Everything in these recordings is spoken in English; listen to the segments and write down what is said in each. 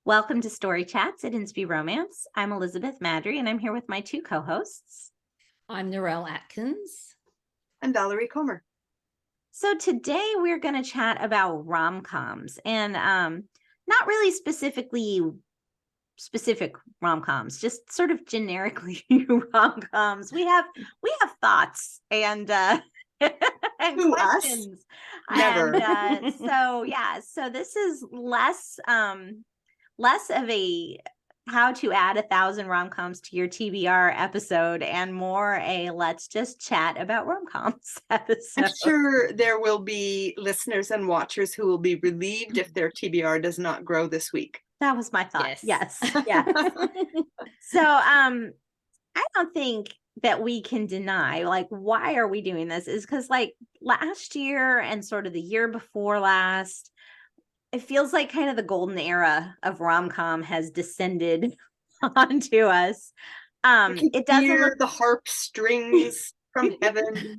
Welcome to Story Chats at Inspy Romance. I'm Elizabeth Madry, and I'm here with my two co-hosts. I'm Narelle Atkins. I'm Valerie Comer. So today we're going to chat about rom-coms, and not really specific rom-coms, just sort of generically rom-coms. We have thoughts and and Who, us? questions. Never. And so this is less of a how to add 1,000 rom-coms to your TBR episode and more a let's just chat about rom-coms episode. I'm sure there will be listeners and watchers who will be relieved if their TBR does not grow this week. That was my thought. Yes. Yes. So I don't think that we can deny, like, why are we doing this is because, like, last year and sort of the year before last, it feels like kind of the golden era of rom-com has descended onto us. It doesn't Hear look, the harp strings from heaven.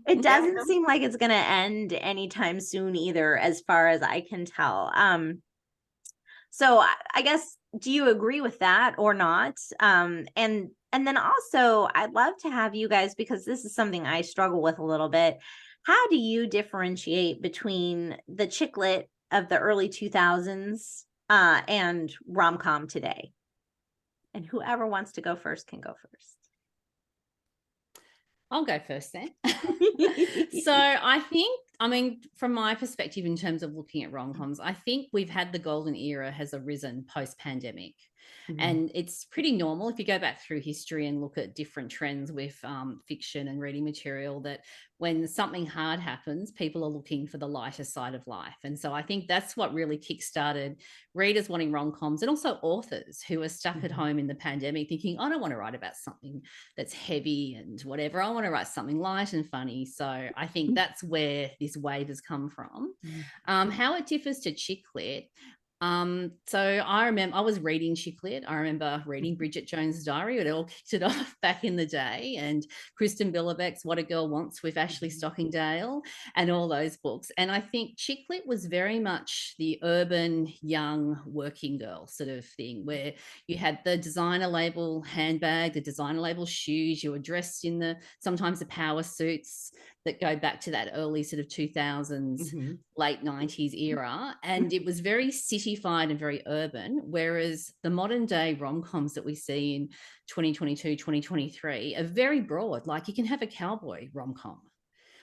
it doesn't seem like it's going to end anytime soon either, as far as I can tell. So I guess, do you agree with that or not? And then also, I'd love to have you guys, because this is something I struggle with a little bit. How do you differentiate between the chick lit of the early 2000s and rom-com today? And whoever wants to go first can go first. I'll go first then. So I mean, from my perspective, in terms of looking at rom-coms, I think we've had the golden era has arisen post-pandemic. And it's pretty normal if you go back through history and look at different trends with fiction and reading material, that when something hard happens, people are looking for the lighter side of life. And so I think that's what really kickstarted readers wanting rom-coms, and also authors who are stuck at home in the pandemic thinking, I don't want to write about something that's heavy and whatever. I want to write something light and funny. So I think that's where this wave has come from. How it differs to chick lit. So I remember I was reading chick lit. I remember reading Bridget Jones' Diary. It all kicked it off back in the day, and Kristen Billebeck's What a Girl Wants with Ashley Stockingdale and all those books. And I think chick lit was very much the urban young working girl sort of thing, where you had the designer label handbag, the designer label shoes, you were dressed in sometimes the power suits that go back to that early sort of 2000s, late 90s era. And it was very cityfied and very urban, whereas the modern day rom-coms that we see in 2022, 2023 are very broad. Like, you can have a cowboy rom-com.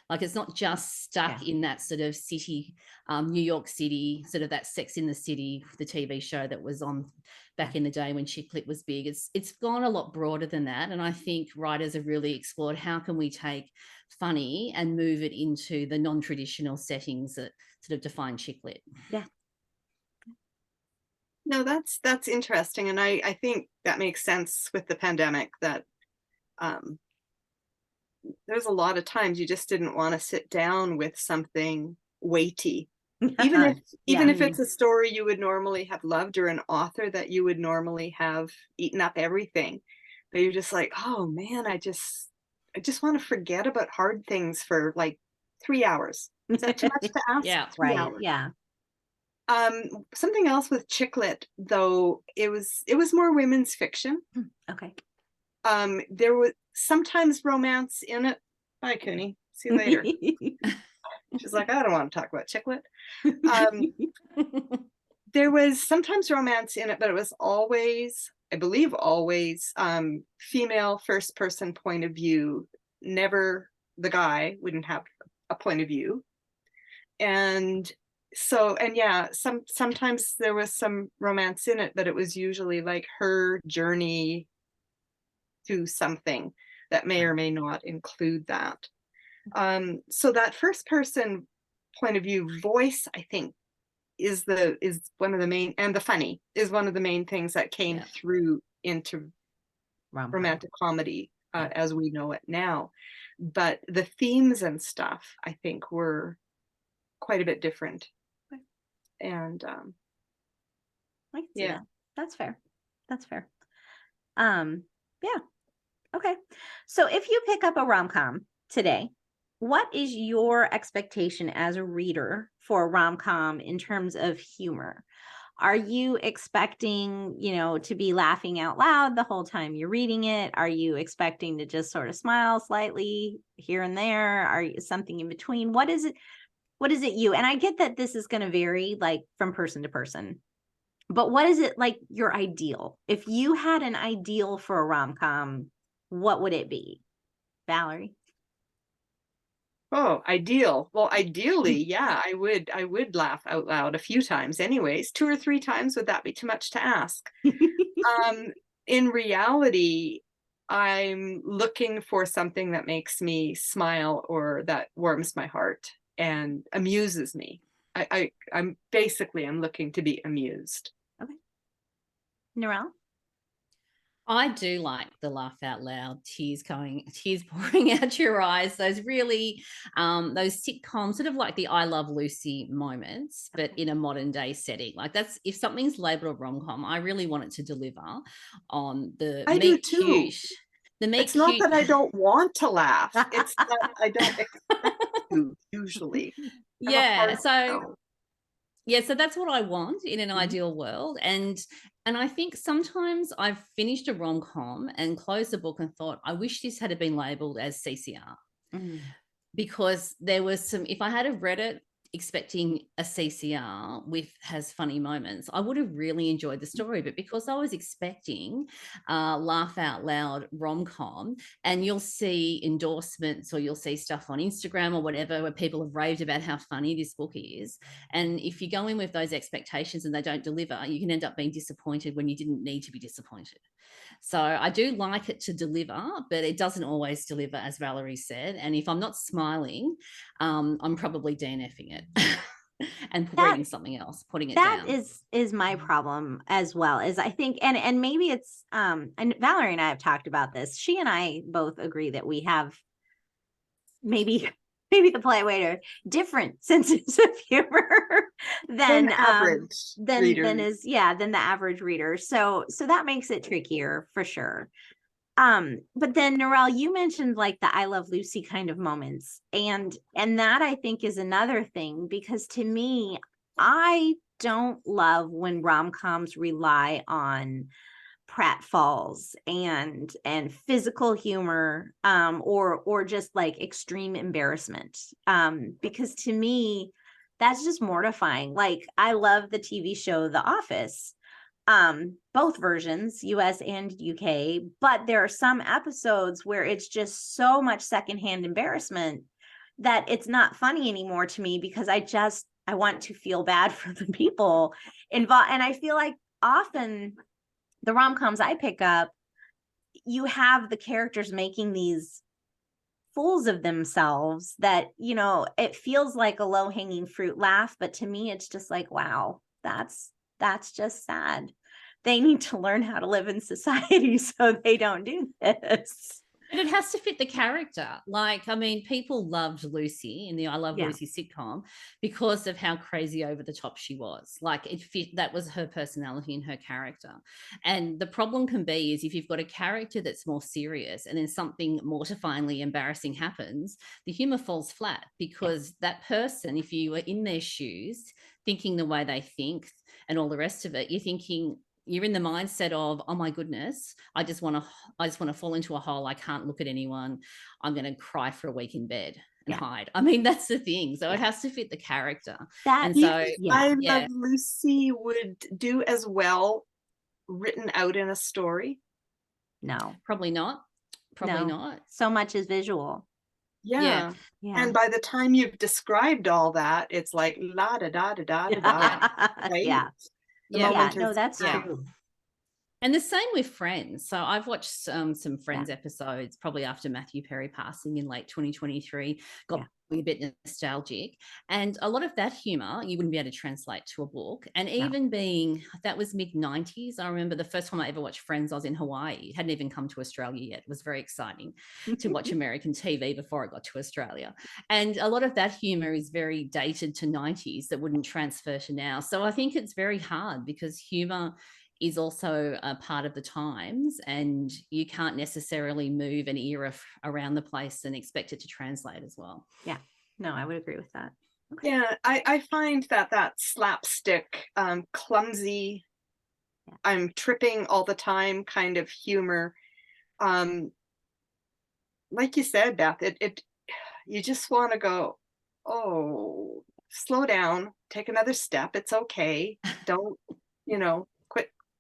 Like, it's not just stuck in that sort of city, New York City, sort of that Sex in the City, the TV show that was on back in the day when chick lit was big. It's gone a lot broader than that. And I think writers have really explored how can we take funny and move it into the non-traditional settings that sort of define chick lit. Yeah. No, that's interesting. And I think that makes sense with the pandemic, that there's a lot of times you just didn't want to sit down with something weighty. Even if it's a story you would normally have loved, or an author that you would normally have eaten up everything, but you're just like, oh man, I just want to forget about hard things for like 3 hours. Is that too much to ask? Yeah, 3 hours. Yeah. Something else with chick lit, though, it was more women's fiction. Okay. There was sometimes romance in it. Bye, Cooney. See you later. She's like, I don't want to talk about chick lit. There was sometimes romance in it, but it was always, I believe always, female first person point of view. Never, the guy wouldn't have a point of view. And so, and yeah, sometimes there was some romance in it, but it was usually like her journey through something that may or may not include that. So that first person point of view voice, I think, is one of the main, and the funny is one of the main things that came through into romantic comedy as we know it now. But the themes and stuff, I think, were quite a bit different. And I can see that. That's fair. Yeah. Okay. So if you pick up a rom-com today, what is your expectation as a reader for a rom-com in terms of humor? Are you expecting, to be laughing out loud the whole time you're reading it? Are you expecting to just sort of smile slightly here and there? Are you something in between? What is it? What is it you? And I get that this is going to vary like from person to person. But what is it like your ideal? If you had an ideal for a rom-com, what would it be? Valerie? Oh, ideal. Well, ideally, yeah, I would laugh out loud a few times anyways. 2 or 3 times, would that be too much to ask? In reality, I'm looking for something that makes me smile or that warms my heart and amuses me. I'm looking to be amused. Okay. Narelle? I do like the laugh out loud, tears pouring out your eyes. Those really, those sitcoms, sort of like the I Love Lucy moments, but in a modern day setting. Like that's, if something's labeled a rom com, I really want it to deliver on the I do meet too. cute. The meet It's not cute. that I don't want to laugh. It's that I don't expect to usually. I have a Yeah. hard So no. yeah, so that's what I want in an Mhm. ideal world. And I think sometimes I've finished a rom-com and closed the book and thought, I wish this had been labeled as CCR, Mm. because there was some, if I had have read it expecting a CCR with has funny moments, I would have really enjoyed the story. But because I was expecting laugh out loud rom-com, and you'll see endorsements or you'll see stuff on Instagram or whatever where people have raved about how funny this book is, and if you go in with those expectations and they don't deliver, you can end up being disappointed when you didn't need to be disappointed. So I do like it to deliver, but it doesn't always deliver, as Valerie said. And if I'm not smiling, I'm probably DNFing it and reading something else, putting it That down. is my problem as well. Is I think, and maybe it's and Valerie and I have talked about this. She and I both agree that we have maybe the polite way to different senses of humor Than than average reader. than the average reader. So that makes it trickier for sure. But then Narelle, you mentioned like the I Love Lucy kind of moments, and that I think is another thing, because to me, I don't love when rom-coms rely on pratfalls and physical humor, or just like extreme embarrassment, because to me that's just mortifying. Like, I love the TV show The Office, both versions, US and UK, but there are some episodes where it's just so much secondhand embarrassment that it's not funny anymore to me, because I want to feel bad for the people involved. And I feel like often the rom-coms I pick up, you have the characters making these fools of themselves that, it feels like a low-hanging fruit laugh, but to me it's just like, wow, that's just sad. They need to learn how to live in society so they don't do this. But it has to fit the character. Like, I mean, people loved Lucy in the I Love Yeah. Lucy sitcom because of how crazy over the top she was. Like, it fit, that was her personality and her character. And the problem can be is if you've got a character that's more serious and then something mortifyingly embarrassing happens, the humor falls flat, because that person, if you were in their shoes, thinking the way they think and all the rest of it, you're in the mindset of, oh my goodness, I just want to fall into a hole. I can't look at anyone. I'm going to cry for a week in bed and hide. I mean, that's the thing. So it has to fit the character. And so, I Love Lucy would do as well written out in a story. No, probably not. Probably not. So much is visual. Yeah. And by the time you've described all that, it's like la da da da da da da. Right? Yeah. The moment No, is that's true. true. And the same with Friends. So I've watched some Friends episodes probably after Matthew Perry passing in late 2023, got a bit nostalgic. And a lot of that humor you wouldn't be able to translate to a book. And even that was mid-90s. I remember the first time I ever watched Friends, I was in Hawaii. It hadn't even come to Australia yet. It was very exciting to watch American TV before it got to Australia. And a lot of that humor is very dated to 90s that wouldn't transfer to now. So I think it's very hard, because humor is also a part of the times, and you can't necessarily move an era around the place and expect it to translate as well. Yeah, no, I would agree with that. Yeah, I find that slapstick, clumsy, Yeah. I'm tripping all the time kind of humor. Um, like you said, Beth, it you just want to go, oh, slow down, take another step. It's okay. Don't,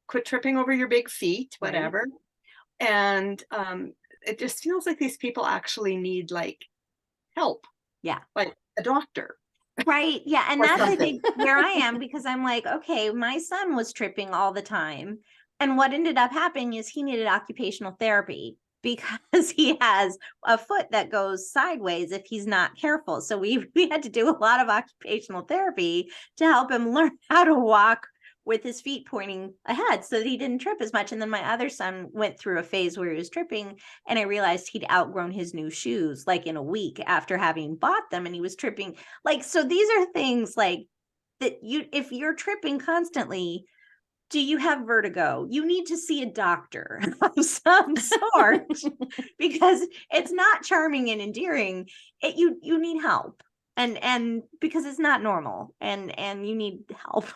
quit tripping over your big feet, Right. whatever. And it just feels like these people actually need like help, Yeah. like a doctor Right. Yeah. And or that's, I something. think, where I am, because I'm like, okay, my son was tripping all the time. And what ended up happening is he needed occupational therapy because he has a foot that goes sideways if he's not careful. So we had to do a lot of occupational therapy to help him learn how to walk with his feet pointing ahead so that he didn't trip as much. And then my other son went through a phase where he was tripping, and I realized he'd outgrown his new shoes like in a week after having bought them, and he was tripping. Like, so these are things like that if you're tripping constantly, do you have vertigo? You need to see a doctor of some sort because it's not charming and endearing. You need help. And because it's not normal, and you need help.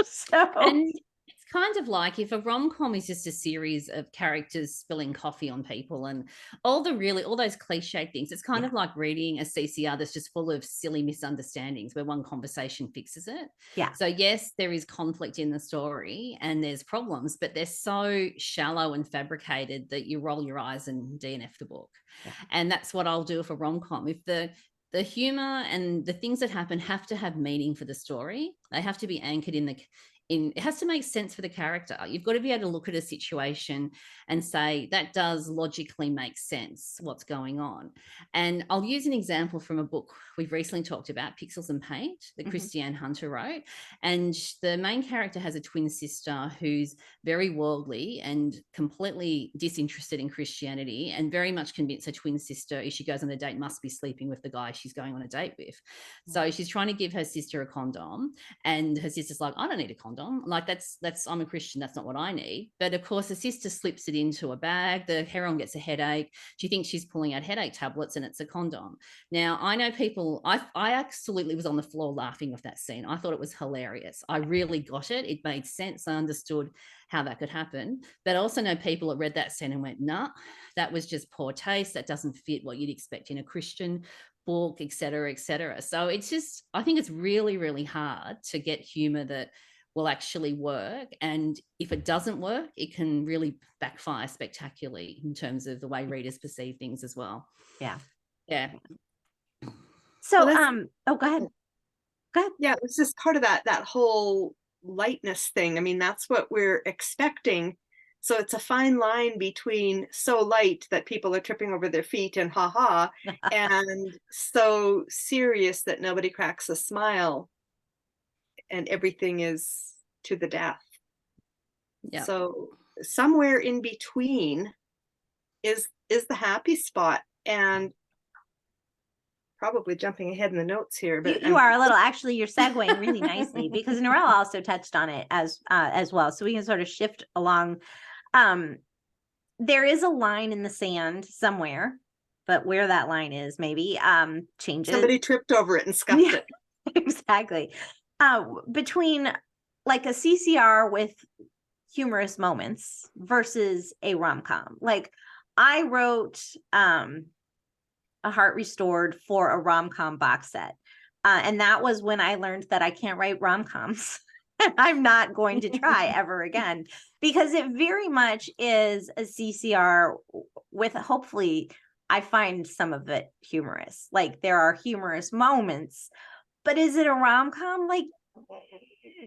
So And it's kind of like if a rom-com is just a series of characters spilling coffee on people and all those cliche things, it's kind yeah, of like reading a CCR that's just full of silly misunderstandings where one conversation fixes it. yeah, So yes, there is conflict in the story and there's problems, but they're so shallow and fabricated that you roll your eyes and DNF the book. yeah, And that's what I'll do for rom-com. If the humor and the things that happen have to have meaning for the story. They have to be anchored in it has to make sense for the character. You've got to be able to look at a situation and say that does logically make sense what's going on. And I'll use an example from a book we've recently talked about, Pixels and Paint, that mhm, Christiane Hunter wrote. And the main character has a twin sister who's very worldly and completely disinterested in Christianity, and very much convinced her twin sister, if she goes on a date, must be sleeping with the guy she's going on a date with. So she's trying to give her sister a condom, and her sister's like, I don't need a condom. Like, that's I'm a Christian, that's not what I need. But of course, the sister slips it into a bag. The heroine gets a headache. She thinks she's pulling out headache tablets, and it's a condom. Now, I know people, I absolutely was on the floor laughing with that scene. I thought it was hilarious. I really got it. It made sense. I understood how that could happen. But I also know people that read that scene and went, nah, that was just poor taste. That doesn't fit what you'd expect in a Christian book, et cetera, et cetera. So it's just, I think it's really, really hard to get humor that will actually work. And if it doesn't work, it can really backfire spectacularly in terms of the way readers perceive things as well. yeah. Yeah. So Well, oh, go ahead. Go ahead. yeah, it's just part of that whole lightness thing. I mean, that's what we're expecting. So it's a fine line between so light that people are tripping over their feet and haha, and so serious that nobody cracks a smile and everything is to the death. Yeah. So somewhere in between is the happy spot. And probably jumping ahead in the notes here, but You are a little, actually, you're segueing really nicely because Narelle also touched on it as well. So we can sort of shift along. There is a line in the sand somewhere, but where that line is maybe changes. somebody tripped over it and scuffed Yeah, it. exactly. Between like a CCR with humorous moments versus a rom-com. Like, I wrote A Heart Restored for a rom-com box set. And that was when I learned that I can't write rom-coms. I'm not going to try ever again, because it very much is a CCR with, hopefully, I find some of it humorous. Like, there are humorous moments, but is it a rom-com? Like,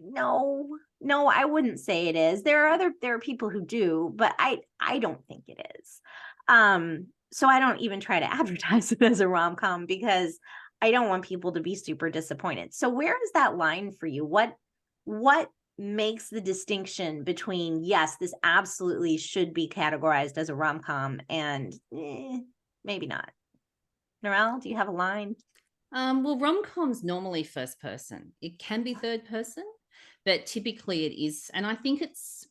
no, I wouldn't say it is. There are people who do, but I don't think it is. So I don't even try to advertise it as a rom-com because I don't want people to be super disappointed. So where is that line for you? What makes the distinction between, yes, this absolutely should be categorized as a rom-com, and maybe not? Narelle, do you have a line? Well, rom-com's normally first person. It can be third person, but typically it is. And I think it's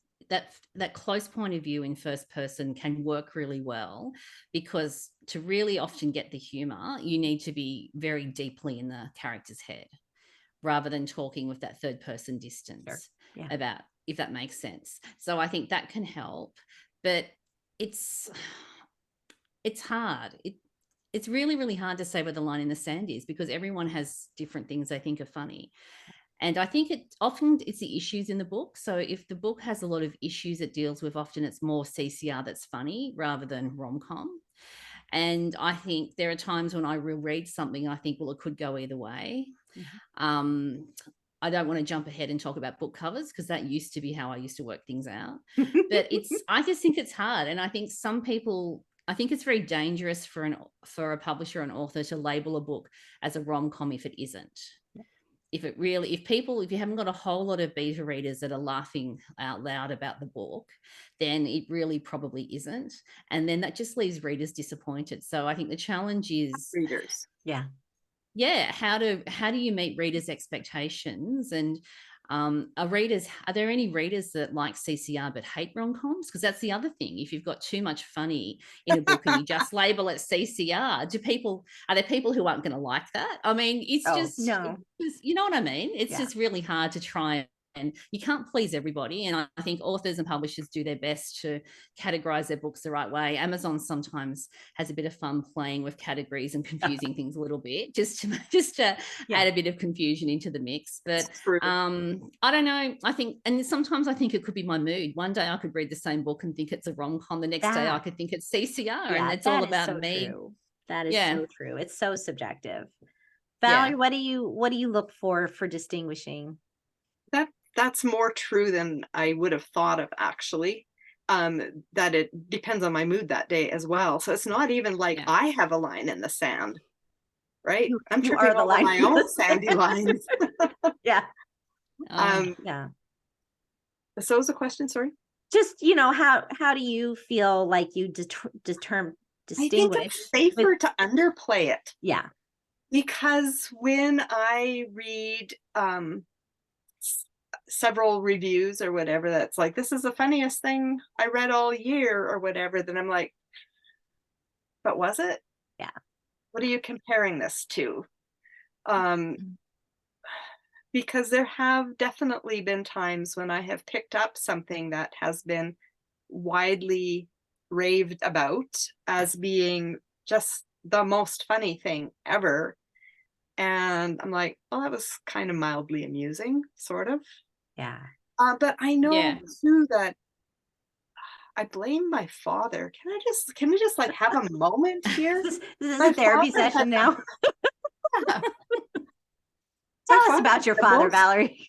that close point of view in first person can work really well, because to really often get the humor, you need to be very deeply in the character's head. rather than talking with that third person distance. Sure. Yeah. About, if that makes sense. So I think that can help, but it's hard. It's really, really hard to say where the line in the sand is, because everyone has different things they think are funny. And I think it's the issues in the book. So if the book has a lot of issues it deals with, often it's more CCR that's funny rather than rom-com. And I think there are times when I will read something and I think, well, it could go either way. Mm-hmm. I don't want to jump ahead and talk about book covers, because that used to be how I used to work things out. But I just think it's hard. And I think I think it's very dangerous for a publisher or an author to label a book as a rom-com if it isn't. If you haven't got a whole lot of beta readers that are laughing out loud about the book, then it really probably isn't. And then that just leaves readers disappointed. So I think the challenge is readers. How do you meet readers' expectations? And are there any readers that like CCR but hate rom-coms? Because that's the other thing. If you've got too much funny in a book and you just label it CCR, are there people who aren't going to like that? I mean, No. You know what I mean? It's just really hard to try, and you can't please everybody. And I think authors and publishers do their best to categorize their books the right way. Amazon sometimes has a bit of fun playing with categories and confusing things a little bit, just to add a bit of confusion into the mix. But I don't know. And sometimes I think it could be my mood. One day I could read the same book and think it's a rom-com. The next day I could think it's CCR, and it's all about me. True. That is so true. It's so subjective. Valerie, what do you look for distinguishing? That's more true than I would have thought of, actually. That it depends on my mood that day as well. So it's not even like I have a line in the sand, right? I'm tripping over my own sandy lines. So was the question, sorry? Just, how do you feel like you distinguish? I think it's safer to underplay it. Yeah. Because when I read several reviews or whatever that's like, this is the funniest thing I read all year or whatever, then I'm like, but was it? Yeah. What are you comparing this to? Because there have definitely been times when I have picked up something that has been widely raved about as being just the most funny thing ever. And I'm like, well, that was kind of mildly amusing, sort of. Yeah. But I know too that I blame my father. Can we just like have a moment here? This is a therapy session now. Tell us about your father, Valerie.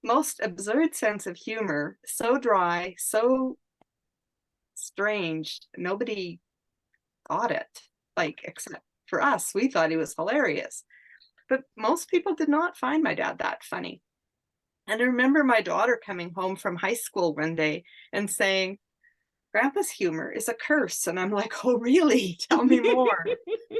Most absurd sense of humor, so dry, so strange. Nobody got it, like, except for us. We thought he was hilarious. But most people did not find my dad that funny. And I remember my daughter coming home from high school one day and saying, Grandpa's humor is a curse. And I'm like, oh, really? Tell me more.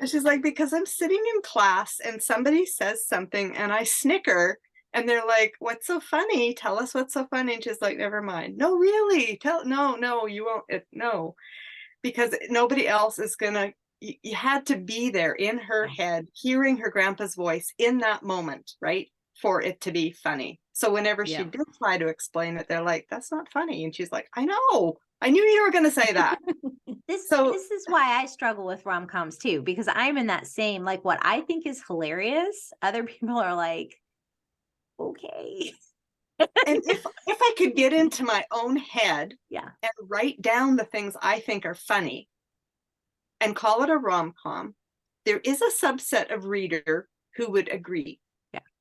And she's like, because I'm sitting in class and somebody says something and I snicker and they're like, what's so funny? Tell us what's so funny. And she's like, never mind. No, really? No, you won't. No, because nobody else is going to. You had to be there in her head, hearing her grandpa's voice in that moment, right? For it to be funny. So whenever she did try to explain it, they're like, that's not funny. And she's like, I know. I knew you were going to say that. This is why I struggle with rom-coms too, because I'm in that same, like, what I think is hilarious, other people are like, okay. And if I could get into my own head and write down the things I think are funny and call it a rom-com, there is a subset of reader who would agree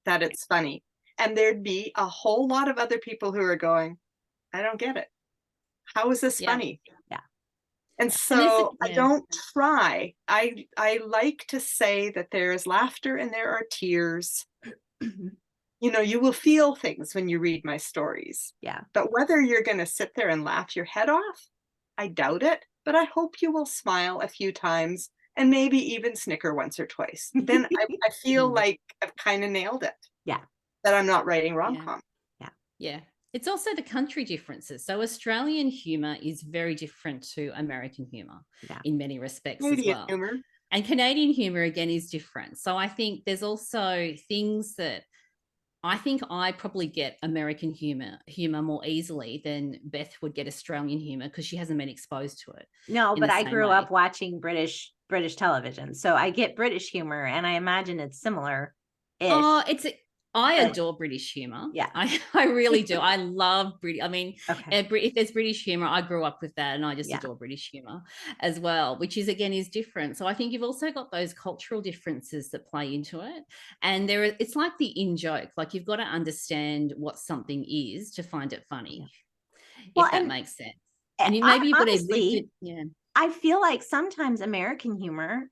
that it's funny. And there'd be a whole lot of other people who are going, I don't get it. How is this funny? Yeah. And so I don't try. I like to say that there is laughter and there are tears. You will feel things when you read my stories. Yeah. But whether you're going to sit there and laugh your head off, I doubt it. But I hope you will smile a few times and maybe even snicker once or twice. Then I feel like I've kind of nailed it. Yeah. That I'm not writing rom-com. Yeah. It's also the country differences. So Australian humor is very different to American humor in many respects as well. Humor. And Canadian humor, again, is different. So I think there's also things that I think I probably get American humor more easily than Beth would get Australian humor because she hasn't been exposed to it No, in but the I same grew way. up watching British television, so I get British humor, and I imagine it's similar ish. Oh, I But adore British humor. yeah. I really do. I love British. I mean, Okay. if there's British humor, I grew up with that, and I just Yeah. adore British humor as well, which is again is different. So I think you've also got those cultural differences that play into it, and it's like the in joke. Like you've got to understand what something is to find it funny, Well, if that and makes sense. And maybe you've got to live honestly, it. Yeah. I feel like sometimes American humor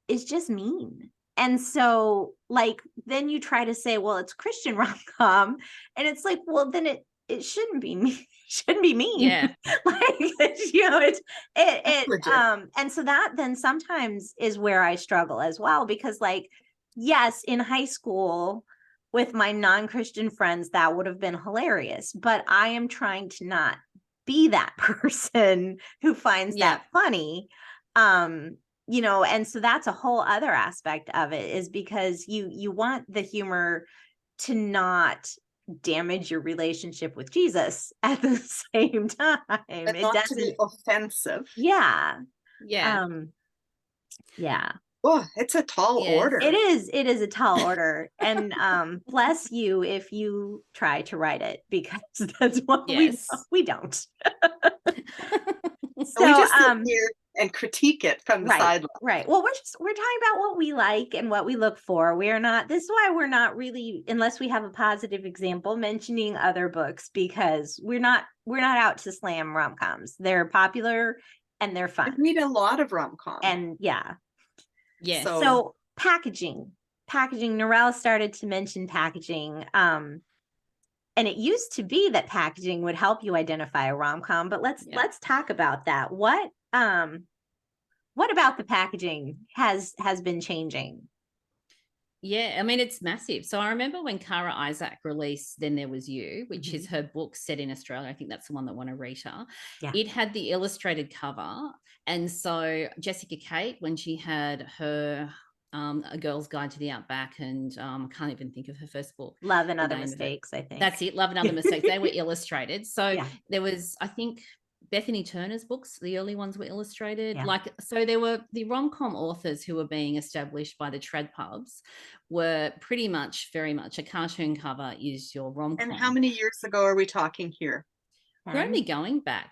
is just mean. And so like then you try to say, well, it's Christian rom-com, and it's like, well, then it shouldn't be mean. Shouldn't be mean. Yeah. Like, and so that then sometimes is where I struggle as well, because like, yes, in high school with my non-Christian friends, that would have been hilarious, but I am trying to not be that person who finds Yeah. that funny. And so that's a whole other aspect of it, is because you want the humor to not damage your relationship with Jesus at the same time. And It not to be doesn't. offensive. Yeah. Yeah. Yeah. Oh, it's a tall Yes. order. It is a tall order. And bless you if you try to write it, because that's what Yes. we don't. So we just sit So here and critique it from the right, sideline. right. Well, we're talking about what we like and what we look for. This is why we're not really, unless we have a positive example, mentioning other books, because we're not out to slam rom-coms. They're popular and they're I fun. read a lot of rom-com. And yeah. Yes. So packaging. Narelle started to mention packaging. And it used to be that packaging would help you identify a rom-com, but let's talk about that. What about the packaging has been changing? Yeah, I mean, it's massive. So I remember when Kara Isaac released Then There Was You, which is her book set in Australia. I think that's the one that won a Rita. Yeah. It had the illustrated cover. And so Jessica Kate, when she had her A Girl's Guide to the Outback, and I can't even think of her first book. Love and Other Mistakes, I think. That's it, Love and Other Mistakes. They were illustrated. So there was, I think, Bethany Turner's books, the early ones were illustrated. So there were the rom-com authors who were being established by the trad pubs were pretty much very much a cartoon cover is your rom-com. And how many years ago are we talking here? We're only going back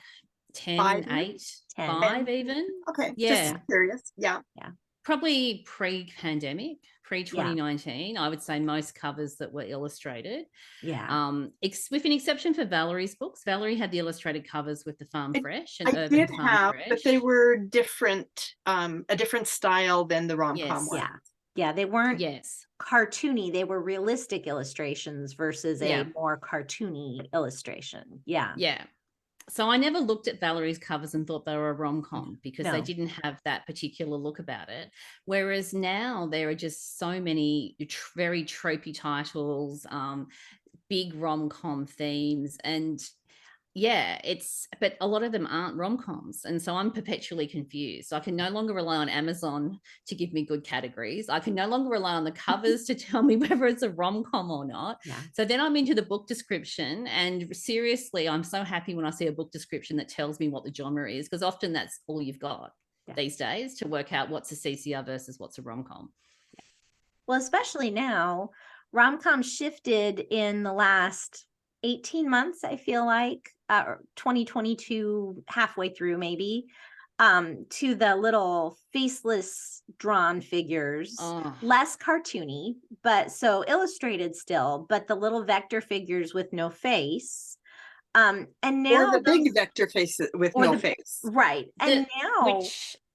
10, 8, 10. 5 even. Okay. Yeah. Just curious. Yeah. Yeah. Probably pre-pandemic, pre-2019, I would say most covers that were illustrated. Yeah. With an exception for Valerie's books. Valerie had the illustrated covers with the Farm Fresh and I Urban did Farm have, Fresh. but they were different, a different style than the rom-com one. Yeah. They weren't cartoony. They were realistic illustrations versus a more cartoony illustration. Yeah. Yeah. So I never looked at Valerie's covers and thought they were a rom-com because they didn't have that particular look about it. Whereas now there are just so many very tropey titles, big rom-com themes, and but a lot of them aren't rom-coms. And so I'm perpetually confused. I can no longer rely on Amazon to give me good categories. I can no longer rely on the covers to tell me whether it's a rom-com or not. Yeah. So then I'm into the book description, and seriously, I'm so happy when I see a book description that tells me what the genre is, because often that's all you've got these days to work out what's a CCR versus what's a rom-com. Well, especially now, rom-com shifted in the last 18 months, I feel like, 2022, halfway through maybe, to the little faceless drawn figures, less cartoony, but so illustrated still, but the little vector figures with no face. And now or the big vector faces with no face. Right. And now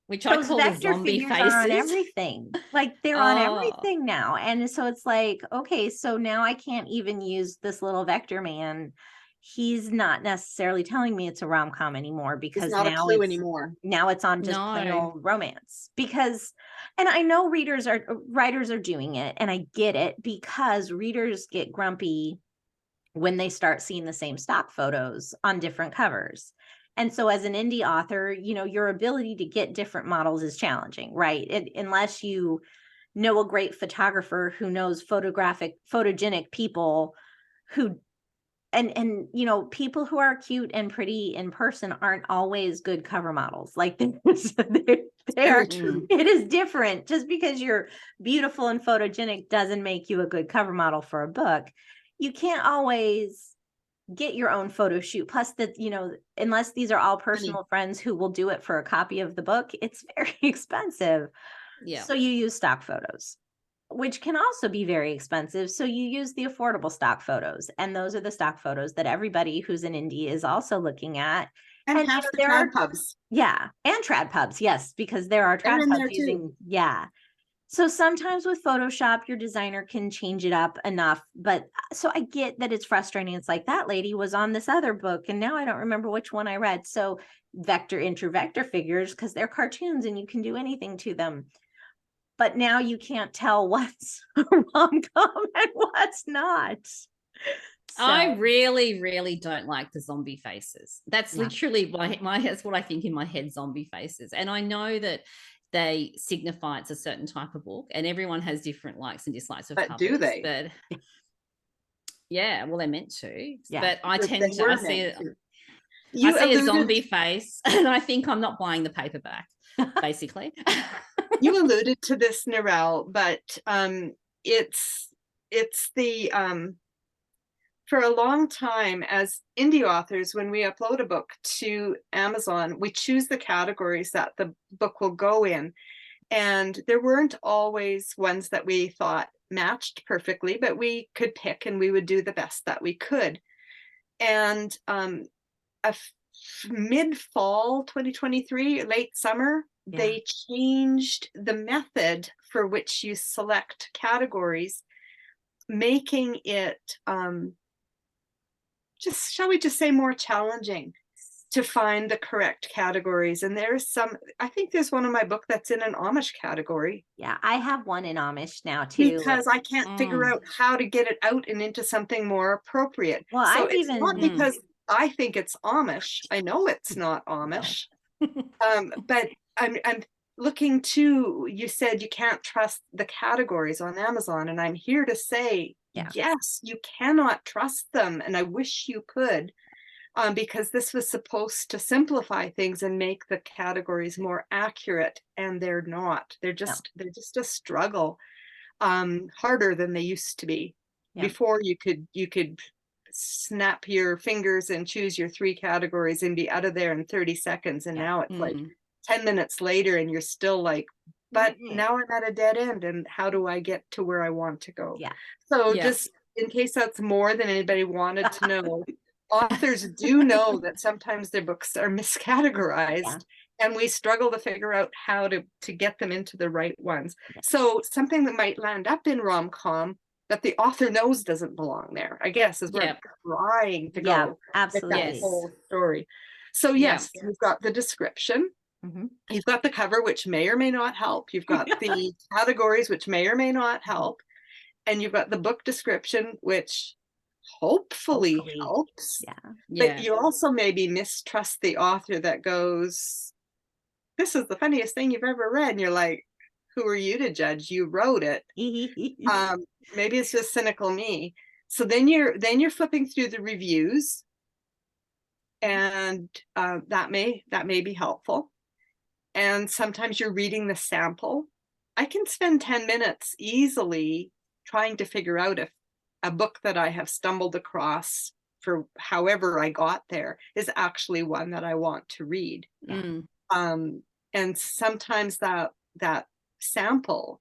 which I call the zombie faces. Are on everything. Like they're on everything now. And so it's like, okay, so now I can't even use this little vector man. He's not necessarily telling me it's a rom-com anymore, because it's not a clue anymore. Now it's on just plain old romance. Because, and I know writers are doing it, and I get it, because readers get grumpy when they start seeing the same stock photos on different covers. And so as an indie author, your ability to get different models is challenging, right? Unless you know a great photographer who knows photogenic people who, and you know, people who are cute and pretty in person aren't always good cover models. Like they Very are, true. it is different. Just because you're beautiful and photogenic doesn't make you a good cover model for a book. You can't always get your own photo shoot. Plus that, you know, unless these are all personal friends who will do it for a copy of the book, it's very expensive. Yeah. So you use stock photos, which can also be very expensive. So you use the affordable stock photos. And those are the stock photos that everybody who's an indie is also looking at. And you half know, the there trad are, pubs. yeah, and trad pubs, yes, because there are They're trad in pubs there too. using, yeah. So sometimes with Photoshop, your designer can change it up enough. But so I get that it's frustrating. It's like that lady was on this other book and now I don't remember which one I read. So vector into vector figures, because they're cartoons and you can do anything to them. But now you can't tell what's a rom-com and what's not. I So really, really don't like the zombie faces. That's yeah. literally that's what I think in my head, zombie faces. And I know that they signify it's a certain type of book, and everyone has different likes and dislikes of But covers. do they? But yeah, well, they're meant to. Yeah. But I But tend they to, were I see meant it. to. I You see a alluded, zombie face, and I think I'm not buying the paperback, basically. you alluded to this, Narelle, but it's the for a long time as indie authors, when we upload a book to Amazon, we choose the categories that the book will go in. And there weren't always ones that we thought matched perfectly, but we could pick and we would do the best that we could. And mid-fall 2023, late summer, Yeah. they changed the method for which you select categories, making it just, shall we just say, more challenging to find the correct categories. And there's some, I think there's one of my book that's in an Amish category. Yeah, I have one in Amish now too. Because I can't figure out how to get it out and into something more appropriate. Well, So I've it's even not because I think it's Amish. I know it's not Amish. But I'm looking to, you said you can't trust the categories on Amazon, and I'm here to say, Yeah. yes, you cannot trust them, and I wish you could, because this was supposed to simplify things and make the categories more accurate, and they're not. They're just a struggle, harder than they used to be. Yeah. Before you could snap your fingers and choose your 3 categories and be out of there in 30 seconds, and now it's like 10 minutes later and you're still like, but now I'm at a dead end, and how do I get to where I want to go? Yeah. So just in case that's more than anybody wanted to know, authors do know that sometimes their books are miscategorized, and we struggle to figure out how to get them into the right ones. So something that might land up in rom-com that the author knows doesn't belong there, I guess, is where we're trying to go absolutely. with that whole story. So yes, you've got the description, you've got the cover, which may or may not help, you've got the categories, which may or may not help, and you've got the book description, which hopefully helps. But you also maybe mistrust the author that goes, this is the funniest thing you've ever read, and you're like, who are you to judge? You wrote it. Maybe it's just cynical me. So then you're flipping through the reviews, and that may be helpful. And sometimes you're reading the sample. I can spend 10 minutes easily trying to figure out if a book that I have stumbled across, for however I got there, is actually one that I want to read. And sometimes that sample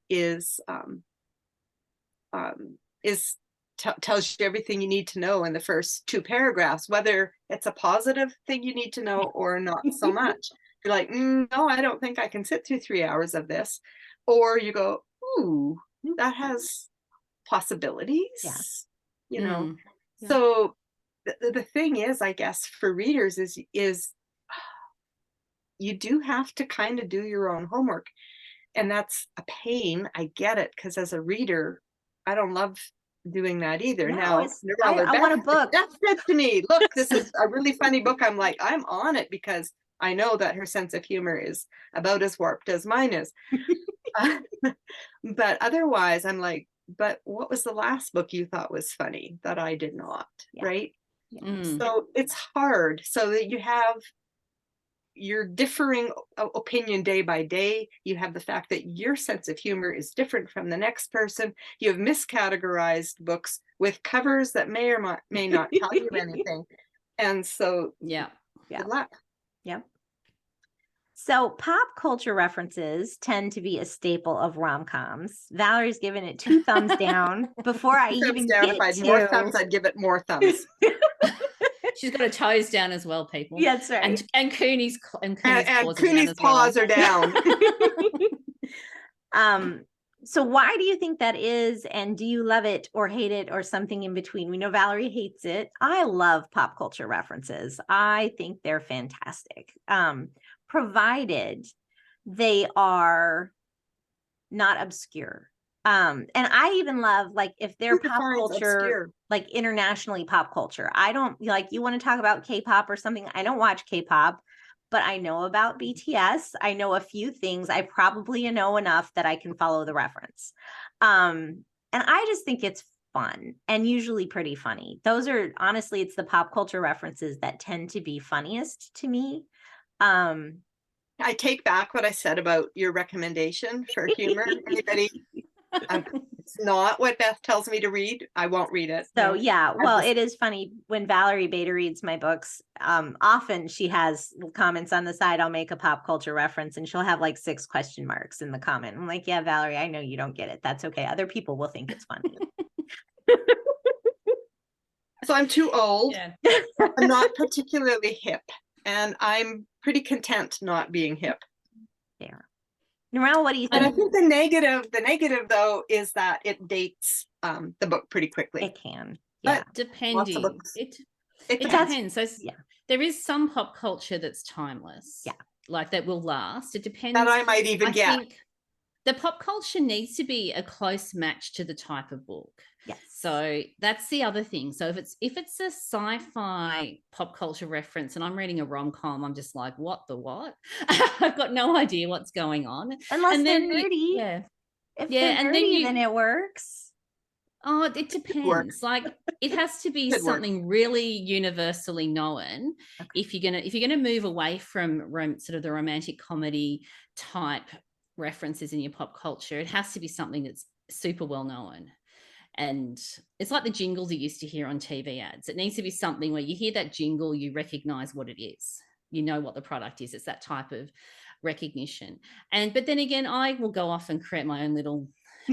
tells you everything you need to know in the first 2 paragraphs, whether it's a positive thing you need to know or not so much. You're like, no, I don't think I can sit through 3 hours of this. Or you go, ooh, that has possibilities, you know. So the thing is, I guess, for readers is you do have to kind of do your own homework, and that's a pain. I get it, because as a reader, I don't love doing that either. Now I want a book. That said to me, look, this is a really funny book. I'm like, I'm on it because I know that her sense of humor is about as warped as mine is. But otherwise, I'm like, but what was the last book you thought was funny that I did not? Yeah. Right. Mm. So it's hard so that you have your differing opinion day by day. You have the fact that your sense of humor is different from the next person. You have miscategorized books with covers that may or may not tell you anything. And so, Yeah. good luck. Yep. So pop culture references tend to be a staple of rom-coms. Valerie's given it 2 thumbs down before I even down. get If I had to. more thumbs, I'd give it more thumbs. She's got her toes down as well, people. Yeah, that's right. And Cooney's Cooney's paws are down. So why do you think that is? And do you love it or hate it or something in between? We know Valerie hates it. I love pop culture references. I think they're fantastic. Provided they are not obscure. And I even love, like, if they're pop culture, obscure? like internationally pop culture. I don't, like, you want to talk about K-pop or something. I don't watch K-pop, but I know about BTS. I know a few things. I probably know enough that I can follow the reference. And I just think it's fun and usually pretty funny. Those are, honestly, it's the pop culture references that tend to be funniest to me. I take back what I said about your recommendation for humor. Anybody? It's not what Beth tells me to read. I won't read it. So No. yeah, well, it is funny when Valerie beta reads my books. Often she has comments on the side. I'll make a pop culture reference and she'll have like 6 question marks in the comment. I'm like, yeah, Valerie, I know you don't get it. That's okay. Other people will think it's funny. So I'm too old. Yeah. I'm not particularly hip, and I'm pretty content not being hip. There. Narelle, what do you And I think? think the negative though is that it dates the book pretty quickly. It can. Yeah. But Depending. books. It It depends. So yeah. there is some pop culture that's timeless. Yeah. Like that will last. It depends. that I might even I get. think the pop culture needs to be a close match to the type of book. Yes. So that's the other thing. So if it's a sci-fi pop culture reference and I'm reading a rom-com, I'm just like, what the what? I've got no idea what's going on. Unless And they're then nerdy. yeah. If Yeah, they're and then nerdy, then it works. Oh, it depends. Like it has to be Could work. something really universally known. Okay. If you're gonna move away from sort of the romantic comedy type references in your pop culture, it has to be something that's super well known. And it's like the jingles you used to hear on TV ads. It needs to be something where you hear that jingle, you recognize what it is. You know what the product is. It's that type of recognition. But then again, I will go off and create my own little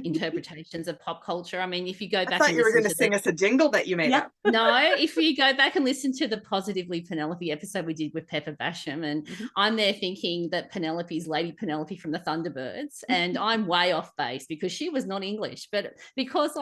interpretations of pop culture. I mean, if you go I back thought and you were listen going to to sing us a jingle that you made Yep. up. no, if you go back and listen to the Positively Penelope episode we did with Pepper Basham, and I'm there thinking that Penelope's Lady Penelope from the Thunderbirds, and I'm way off base because she was not English, but because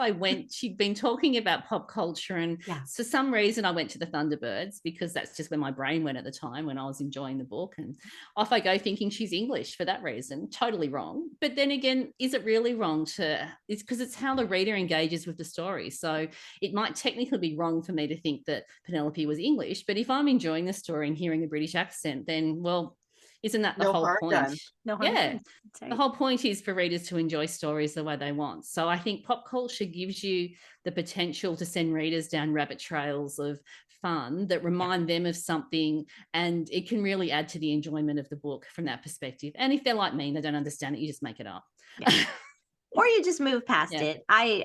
she'd been talking about pop culture, and for some reason I went to the Thunderbirds because that's just where my brain went at the time when I was enjoying the book, and off I go thinking she's English for that reason. Totally wrong. But then again, is it really wrong it's because it's how the reader engages with the story. So it might technically be wrong for me to think that Penelope was English, but if I'm enjoying the story and hearing a British accent, then, well, isn't that the whole point? Done. No harm done. The whole point is for readers to enjoy stories the way they want. So I think pop culture gives you the potential to send readers down rabbit trails of fun that remind them of something, and it can really add to the enjoyment of the book from that perspective. And if they're like me and they don't understand it, you just make it up. Yeah. Or you just move past it. I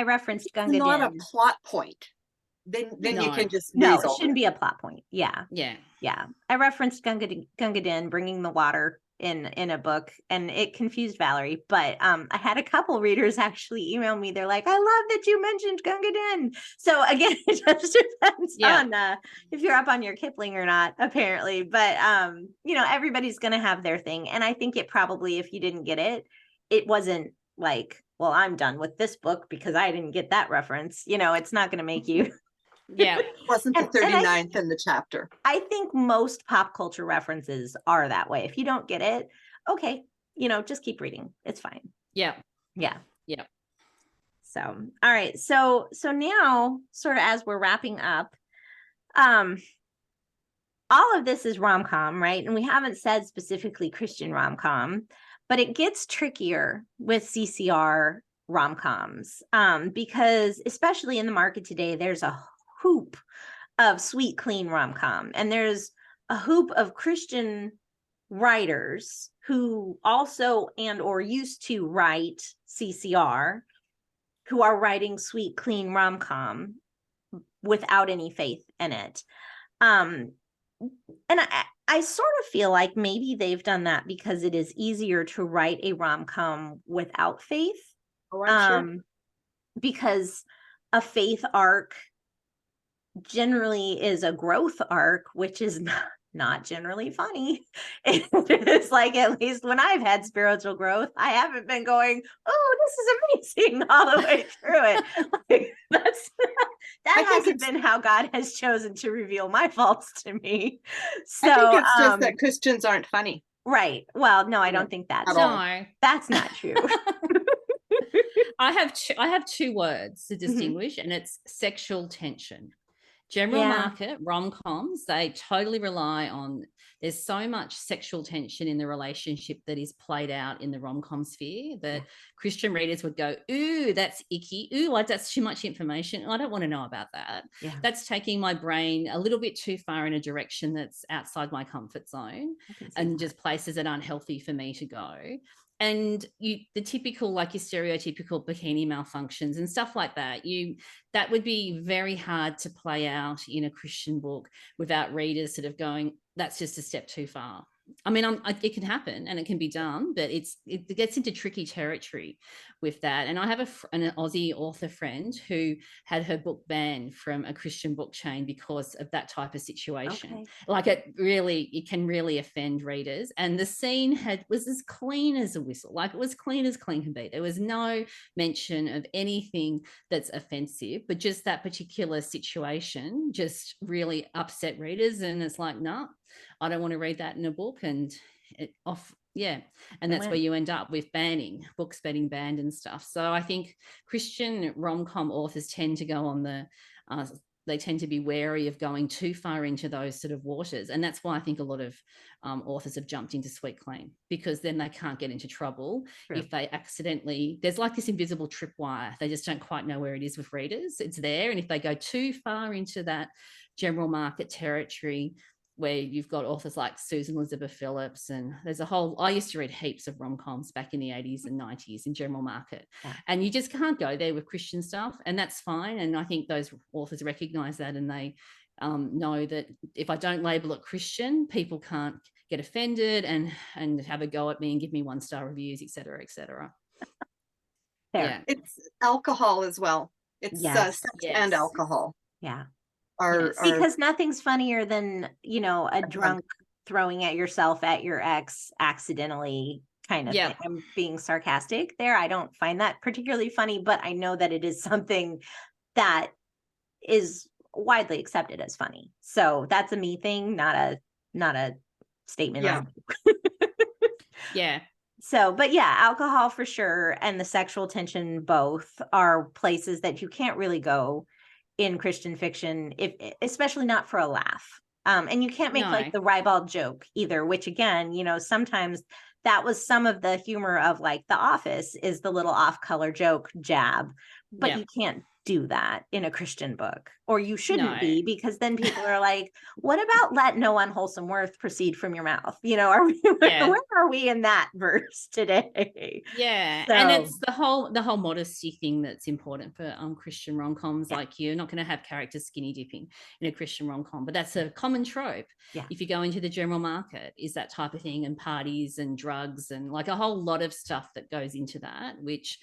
referenced Gunga Din. Not a plot point. Then you can just no, it shouldn't be a plot point. Yeah. I referenced Gunga Din bringing the water in a book, and it confused Valerie. But I had a couple readers actually email me. They're like, "I love that you mentioned Gunga Din." So again, it just depends on if you're up on your Kipling or not, apparently. But everybody's gonna have their thing, and I think it probably, if you didn't get it, it wasn't like, well, I'm done with this book because I didn't get that reference. It's not going to make you. It wasn't the 39th in the chapter. I think most pop culture references are that way. If you don't get it, okay, just keep reading. It's fine. Yeah. So, all right. So now, sort of as we're wrapping up, all of this is rom-com, right? And we haven't said specifically Christian rom-com. but it gets trickier with CCR rom-coms, because especially in the market today, there's a hoop of sweet, clean rom-com, and there's a hoop of Christian writers who also and or used to write CCR, who are writing sweet, clean rom-com without any faith in it. And I sort of feel like maybe they've done that because it is easier to write a rom-com without faith. Oh, I'm sure. Because a faith arc generally is a growth arc, which is not generally funny. It's like, at least when I've had spiritual growth, I haven't been going, oh, this is amazing all the way through it. Like, that hasn't been how God has chosen to reveal my faults to me. So I think it's just that Christians aren't funny. Right. Well, no, I don't think that's that's not true. I have two words to distinguish, and it's sexual tension. General market rom-coms, they totally rely on, there's so much sexual tension in the relationship that is played out in the rom-com sphere that Christian readers would go, ooh, that's icky. Ooh, like that's too much information. I don't want to know about that. That's taking my brain a little bit too far in a direction that's outside my comfort zone and just places that aren't healthy for me to go. And the typical, like your stereotypical bikini malfunctions and stuff like that, that would be very hard to play out in a Christian book without readers sort of going, that's just a step too far. I mean, it can happen and it can be done, but it gets into tricky territory with that. And I have an Aussie author friend who had her book banned from a Christian book chain because of that type of situation. Like it can really offend readers. And the scene was as clean as a whistle. Like it was clean as clean can be. There was no mention of anything that's offensive, but just that particular situation just really upset readers. And it's like, no, I don't want to read that in a book, and and that's where you end up with books getting banned and stuff. So I think Christian rom-com authors tend to go on they tend to be wary of going too far into those sort of waters, and that's why I think a lot of authors have jumped into sweet clean, because then they can't get into trouble if they accidentally, there's like this invisible tripwire, they just don't quite know where it is with readers. It's there, and if they go too far into that general market territory, where you've got authors like Susan Elizabeth Phillips, and there's I used to read heaps of rom-coms back in the 80s and 90s in general market, and you just can't go there with Christian stuff, and that's fine. And I think those authors recognize that, and they know that if I don't label it Christian, people can't get offended and have a go at me and give me 1-star reviews, etc., etc. It's alcohol as well. It's sex and alcohol. Because nothing's funnier than, a drunk throwing at yourself at your ex accidentally kind of thing. I'm being sarcastic there. I don't find that particularly funny, but I know that it is something that is widely accepted as funny. So that's a me thing, not a statement. So, but alcohol for sure, and the sexual tension both are places that you can't really go in Christian fiction, especially not for a laugh. And you can't make like the ribald joke either, which again, sometimes that was some of the humor of like The Office, is the little off-color joke jab, but you can't do that in a Christian book, or you shouldn't be, because then people are like, what about let no unwholesome words proceed from your mouth? Where are we in that verse today? And it's the whole modesty thing that's important for Christian rom-coms. Like, you're not going to have characters skinny dipping in a Christian rom-com, but that's a common trope. If you go into the general market, is that type of thing, and parties and drugs and like a whole lot of stuff that goes into that, which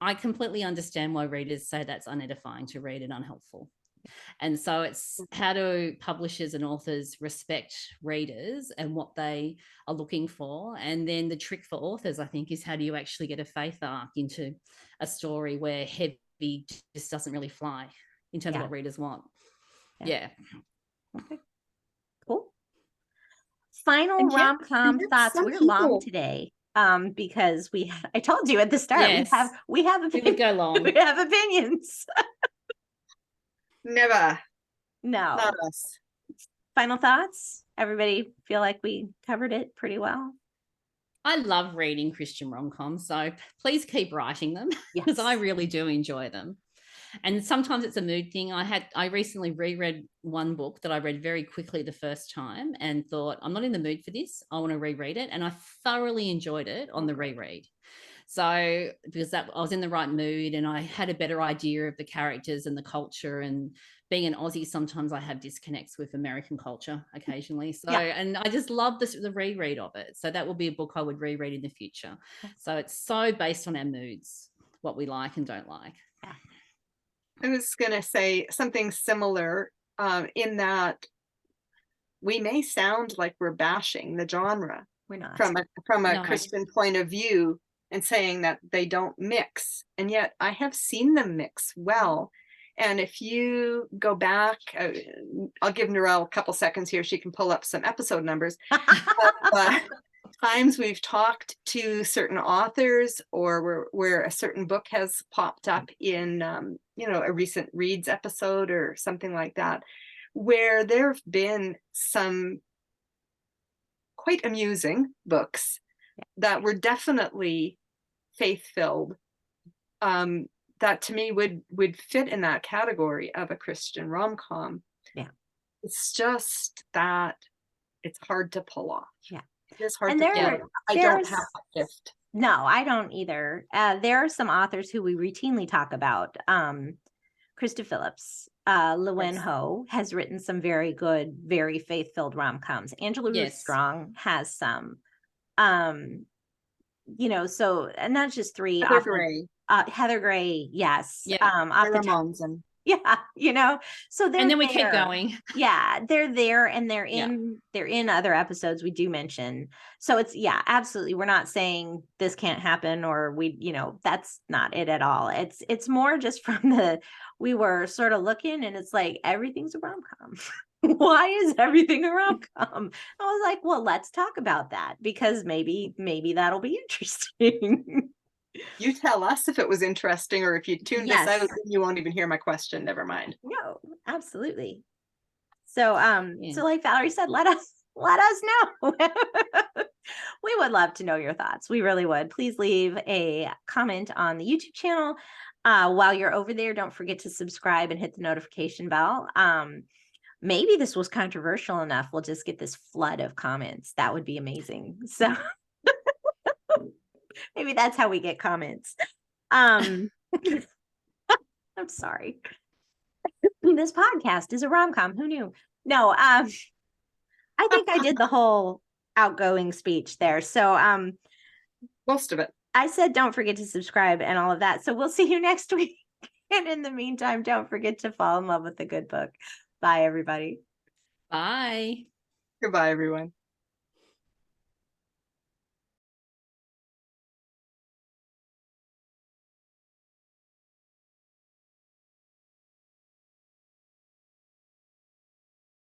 I completely understand why readers say that's unedifying to read and unhelpful. And so it's how do publishers and authors respect readers and what they are looking for. And then the trick for authors, I think, is how do you actually get a faith arc into a story where heavy just doesn't really fly in terms of what readers want. Okay. Cool. Final rom-com thoughts. We're long today. Because I told you at the start, we have opinions. We would go long. We have opinions. Never. No. Not us. Final thoughts? Everybody feel like we covered it pretty well? I love reading Christian rom-coms, so please keep writing them because I Yes. really do enjoy them. And sometimes it's a mood thing. I recently reread one book that I read very quickly the first time and thought, I'm not in the mood for this. I want to reread it. And I thoroughly enjoyed it on the reread. So because I was in the right mood and I had a better idea of the characters and the culture, and being an Aussie, sometimes I have disconnects with American culture occasionally. So, and I just love the reread of it. So that will be a book I would reread in the future. So it's so based on our moods, what we like and don't like. Yeah. I was going to say something similar in that we may sound like we're bashing the genre We're not. from a No. Christian point of view and saying that they don't mix. And yet I have seen them mix well. And if you go back, I'll give Narelle a couple seconds here. She can pull up some episode numbers. Times we've talked to certain authors, or where a certain book has popped up in, a recent reads episode or something like that, where there have been some quite amusing books that were definitely faith-filled, that to me would fit in that category of a Christian rom-com. Yeah. It's just that it's hard to pull off. Yeah. It is hard And to pull off. I don't have that gift. No, I don't either. There are some authors who we routinely talk about. Krista Phillips, Llewellyn Ho has written some very good, very faith-filled rom-coms. Angela Ruth Strong has some. So, and not just three. Heather Gray. Heather Gray, yes. So they're and then we keep going. Yeah, they're there, and they're in other episodes we do mention. So it's absolutely. We're not saying this can't happen, or that's not it at all. It's more just from we were sort of looking, and it's like everything's a rom-com. Why is everything a rom-com? I was like, well, let's talk about that, because maybe that'll be interesting. You tell us if it was interesting, or if you tuned us out, you won't even hear my question. Never mind. No, absolutely. So, so like Valerie said, let us know. We would love to know your thoughts. We really would. Please leave a comment on the YouTube channel. While you're over there, don't forget to subscribe and hit the notification bell. Maybe this was controversial enough. We'll just get this flood of comments. That would be amazing. So maybe that's how we get comments. I'm sorry. This podcast is a rom-com. Who knew? No, I think I did the whole outgoing speech there. So most of it. I said don't forget to subscribe and all of that. So we'll see you next week. And in the meantime, don't forget to fall in love with a good book. Bye, everybody. Bye. Goodbye, everyone.